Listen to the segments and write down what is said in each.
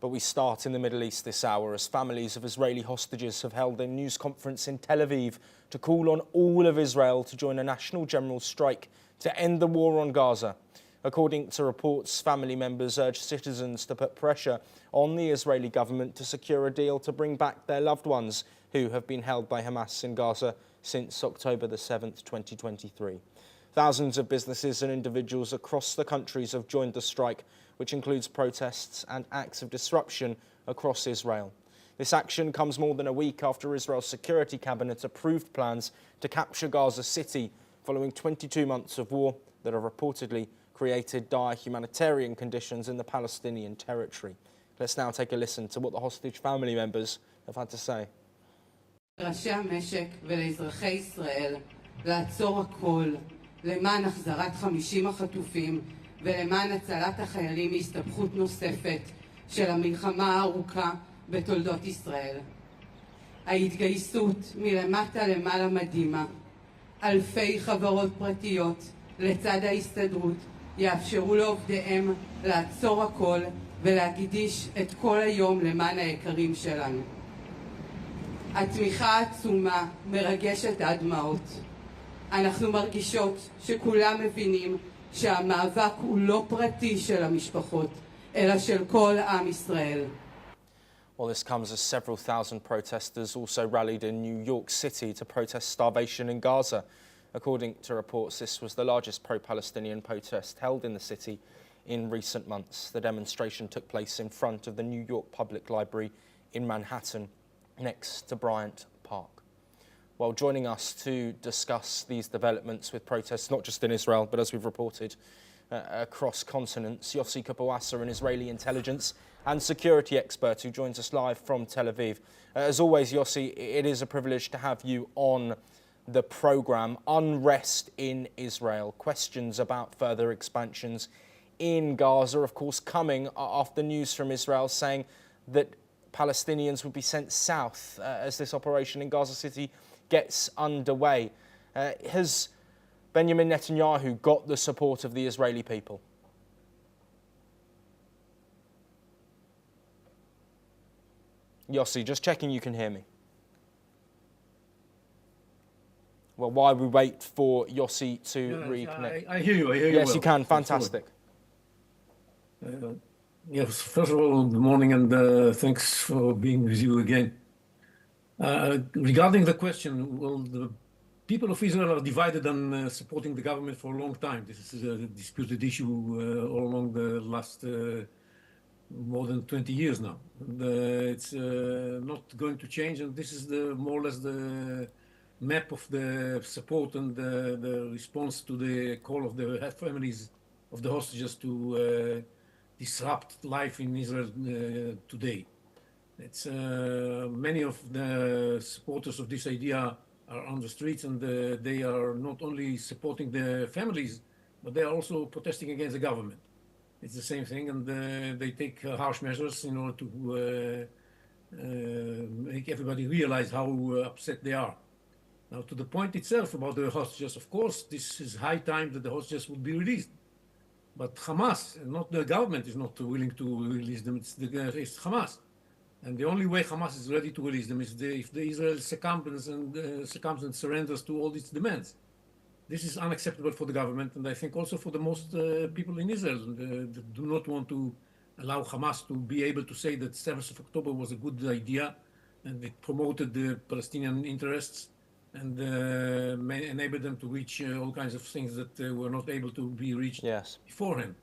But we start in the Middle East this hour as families of Israeli hostages have held a news conference in Tel Aviv to call on all of Israel to join a national general strike to end the war on Gaza. According to reports, family members urge citizens to put pressure on the Israeli government to secure a deal to bring back their loved ones who have been held by Hamas in Gaza since October the 7th, 2023. Thousands of businesses and individuals across the countries have joined the strike, which includes protests and acts of disruption across Israel. This action comes more than a week after Israel's Security Cabinet approved plans to capture Gaza City following 22 months of war that have reportedly created dire humanitarian conditions in the Palestinian territory. Let's now take a listen to what the hostage family members have had to say. ראשי המשק ולאזרחי ישראל לעצור הכל למען החזרת 50 החטופים ולמען הצלת החיילים מהסתבכות נוספת של המלחמה הארוכה בתולדות ישראל. ההתגייסות מלמטה למעלה מדהימה. אלפי חברות פרטיות לצד ההסתדרות יאפשרו לעובדיהם לעצור הכל ולהקדיש את כל היום למען היקרים שלנו. התמיכה העצומה מרגשת עד דמעות. אנחנו מרגישות שכולם מבינים שהמאבק הוא לא פרטי של המשפחות, אלא של כל עם ישראל. Well, this comes as several thousand protesters also rallied in New York City to protest starvation in Gaza. According to reports, this was the largest pro-Palestinian protest held in the city in recent months. The demonstration took place in front of the New York Public Library in Manhattan, next to Bryant Park. Well, joining us to discuss these developments with protests, not just in Israel, but as we've reported, across continents, Yossi Kapawasa, an Israeli intelligence and security expert who joins us live from Tel Aviv. As always, Yossi, it is a privilege to have you on the programme. Unrest in Israel, questions about further expansions in Gaza, of course, coming after news from Israel saying that Palestinians would be sent south as this operation in Gaza City gets underway. Has Benjamin Netanyahu got the support of the Israeli people? Yossi, just checking you can hear me. Well, while we wait for Yossi to reconnect. I hear you. Yes, well. you can. Fantastic. Yes, first of all, good morning and thanks for being with you again. Regarding the question, well, the people of Israel are divided on supporting the government for a long time. This is a disputed issue all along the last more than 20 years now. And, it's not going to change, and this is more or less the map of the support and the response to the call of the families of the hostages to disrupt life in Israel today. It's many of the supporters of this idea are on the streets, and they are not only supporting the families, but they are also protesting against the government. It's the same thing, and they take harsh measures in order to make everybody realize how upset they are. Now, to the point itself about the hostages, of course, this is high time that the hostages would be released. But Hamas, not the government, is not willing to release them. It's Hamas. And the only way Hamas is ready to release them is if the Israel succumbs and surrenders to all its demands. This is unacceptable for the government, and I think also for the most people in Israel that do not want to allow Hamas to be able to say that 7th of October was a good idea and it promoted the Palestinian interests and enabled them to reach all kinds of things that were not able to be reached beforehand.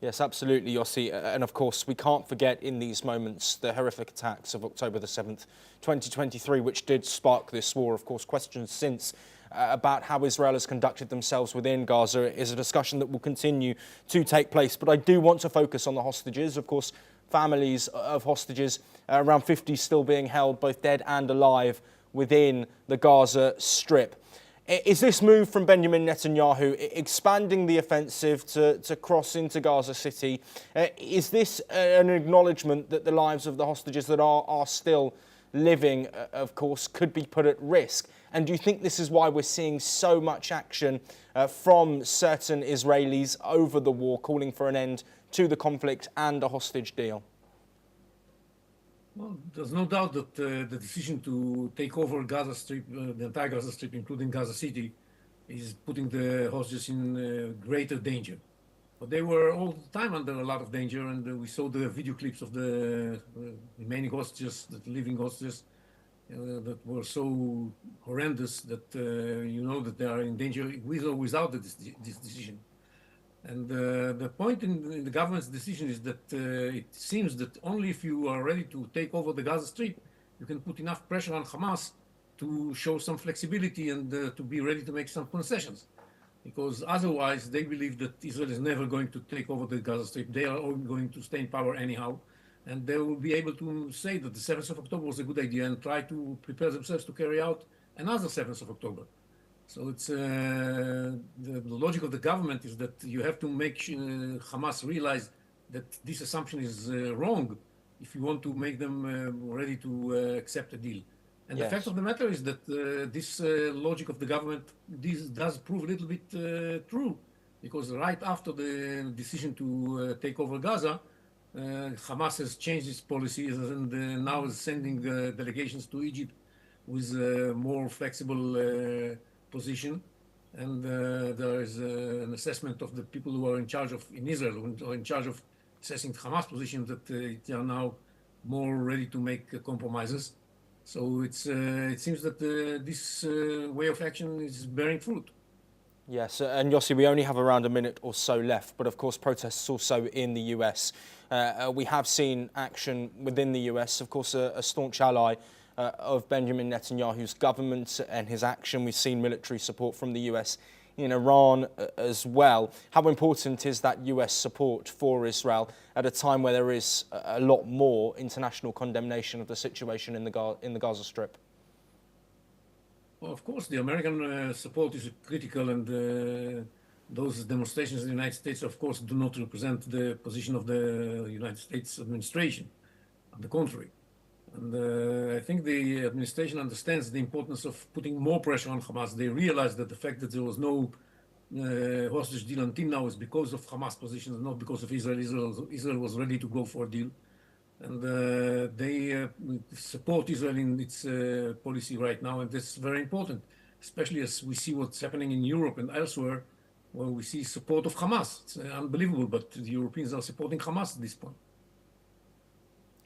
Yes, absolutely, Yossi. And of course, we can't forget in these moments the horrific attacks of October the 7th, 2023, which did spark this war. Of course, questions since about how Israel has conducted themselves within Gaza is a discussion that will continue to take place. But I do want to focus on the hostages. Of course, families of hostages, around 50 still being held, both dead and alive, within the Gaza Strip. Is this move from Benjamin Netanyahu expanding the offensive to cross into Gaza City? Is this an acknowledgement that the lives of the hostages that are still living, of course, could be put at risk? And do you think this is why we're seeing so much action from certain Israelis over the war, calling for an end to the conflict and a hostage deal? Well, there's no doubt that the decision to take over Gaza Strip, the entire Gaza Strip, including Gaza City, is putting the hostages in greater danger. But they were all the time under a lot of danger, and we saw the video clips of the remaining hostages, the living hostages, that were so horrendous that you know that they are in danger with or without this decision. And the point in the government's decision is that it seems that only if you are ready to take over the Gaza Strip, you can put enough pressure on Hamas to show some flexibility and to be ready to make some concessions. Because otherwise, they believe that Israel is never going to take over the Gaza Strip. They are all going to stay in power anyhow. And they will be able to say that the 7th of October was a good idea and try to prepare themselves to carry out another 7th of October. So it's the logic of the government is that you have to make Hamas realize that this assumption is wrong if you want to make them ready to accept a deal. And Yes. the fact of the matter is that this logic of the government this does prove a little bit true, because right after the decision to take over Gaza, Hamas has changed its policies and now is sending delegations to Egypt with a more flexible position, and there is an assessment of the people who are in charge of in Israel, who are in charge of assessing Hamas position, that they are now more ready to make compromises. So it seems that this way of action is bearing fruit. Yes, and Yossi, we only have around a minute or so left, but of course protests also in the US. We have seen action within the US, of course a staunch ally of Benjamin Netanyahu's government and his action. We've seen military support from the US in Iran as well. How important is that US support for Israel at a time where there is a lot more international condemnation of the situation in the Gaza Strip? Well, of course, the American support is critical, and those demonstrations in the United States, of course, do not represent the position of the United States administration. On the contrary. And I think the administration understands the importance of putting more pressure on Hamas. They realize that the fact that there was no hostage deal until now is because of Hamas positions, not because of Israel. Israel was ready to go for a deal. And they support Israel in its policy right now, and that's very important, especially as we see what's happening in Europe and elsewhere, where we see support of Hamas. It's unbelievable, but the Europeans are supporting Hamas at this point.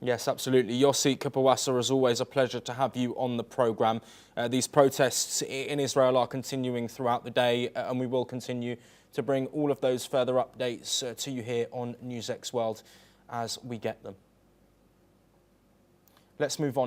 Yes, absolutely. Yossi Kapawasa, as always, a pleasure to have you on the programme. These protests in Israel are continuing throughout the day, and we will continue to bring all of those further updates to you here on NewsX World as we get them. Let's move on.